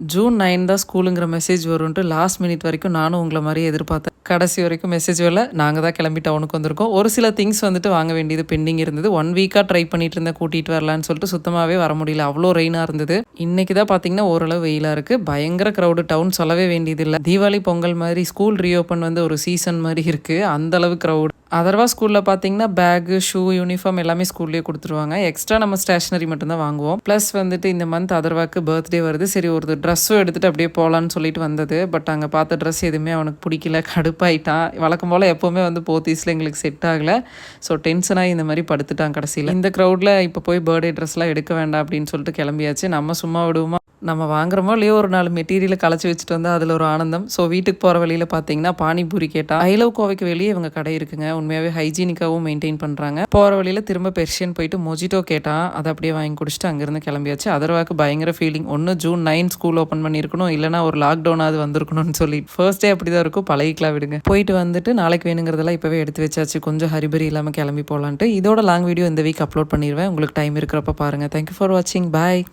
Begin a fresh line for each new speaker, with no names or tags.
June 9 தான் ஸ்கூலுங்கிற message வரும்ன்ட்டு last minute வரைக்கும் நானும் உங்களை மாதிரியே எதிர்பார்த்தேன். கடைசி வரைக்கும் மெசேஜ் வரல. நாங்கள் தான் கிளம்பி டவுனுக்கு வந்திருக்கோம். ஒரு சில திங்ஸ் வந்துட்டு வாங்க வேண்டியது பெண்டிங் இருந்தது. 1 வீக்காக ட்ரை பண்ணிட்டு இருந்தேன் கூட்டிகிட்டு வரலான்னு சொல்லிட்டு சுத்தமாகவே வர முடியல. அவ்வளோ ரெயினாக இருந்தது. இன்றைக்கி தான் பார்த்தீங்கன்னா ஓரளவு வெயிலாக இருக்குது. பயங்கர க்ரௌடு. டவுன் சொல்லவே வேண்டியதில்லை. தீபாவளி பொங்கல் மாதிரி ஸ்கூல் ரீஓப்பன் வந்து ஒரு சீசன் மாதிரி இருக்குது. அந்தளவு க்ரௌடு. அதர்வா ஸ்கூலில் பார்த்தீங்கன்னா பேகு, ஷூ, யூனிஃபார்ம் எல்லாமே ஸ்கூல்லேயே கொடுத்துருவாங்க. எக்ஸ்ட்ரா நம்ம ஸ்டேஷ்னரி மட்டும்தான் வாங்குவோம். ப்ளஸ் வந்துட்டு இந்த மந்த் அதர்வாக்கு பர்த்டே வருது. சரி ஒரு ட்ரெஸ்ஸும் எடுத்துகிட்டு அப்படியே போகலான்னு சொல்லிட்டு வந்தது. பட் அங்கே பார்த்த ட்ரெஸ் எதுவுமே அவனுக்கு பிடிக்கல. கடுப்பாயிட்டான். வழக்கம் போல் எப்போவுமே வந்து போத்தீஸில் எங்களுக்கு செட் ஆகலை. ஸோ டென்ஷனாகி இந்த மாதிரி படுத்துட்டான் கடைசியில். இந்த க்ரௌடில் இப்போ போய் பர்த்டே ட்ரெஸ்லாம் எடுக்க வேண்டாம் அப்படின்னு சொல்லிட்டு கிளம்பியாச்சு. நம்ம சும்மா விடுவோமா? நம்ம வாங்குறோமோ இல்லையோ ஒரு 4 மெட்டீரியலை களைச்சி வச்சுட்டு வந்து அதில் ஒரு ஆனந்தம். ஸோ வீட்டுக்கு போகிற வழியில் பார்த்தீங்கன்னா பானிபூரி கேட்டால் ஐ லவ் கோவைக்கு வெளியே இவங்க கடை இருக்குங்க. உண்மையாகவே ஹைஜீனிக்காகவும் மெயின்டைன் பண்ணுறாங்க. போகிற வழியில் திரும்ப பெர்ஷியன் போயிட்டு மொஜிட்டோ கேட்டான். அதை அப்படியே வாங்கி குடிச்சிட்டு அங்கேருந்து கிளம்பியாச்சு. அதர்வாக்கு பயங்கர ஃபீலிங். ஒன்று ஜூன் 9 ஸ்கூல் ஓப்பன் பண்ணியிருக்கணும், இல்லைனா ஒரு லாக்டவுனாவது வந்திருக்கணும்னு சொல்லி ஃபர்ஸ்ட் டே அப்படி தான் இருக்கும். பழகிக்கலாம் விடுங்க. போயிட்டு வந்துட்டு நாளைக்கு வேணுங்கிறதெல்லாம் இப்போவே எடுத்து வச்சாச்சு. கொஞ்சம் ஹரிபரி இல்லாமல் கிளம்பி போகலான்ட்டு. இதோட லாங் வீடியோ இந்த வீக் அப்லோட் பண்ணிடுவேன். உங்களுக்கு டைம் இருக்கிறப்ப பாருங்கள். தேங்க்யூ ஃபார் வாட்சிங். பாய்.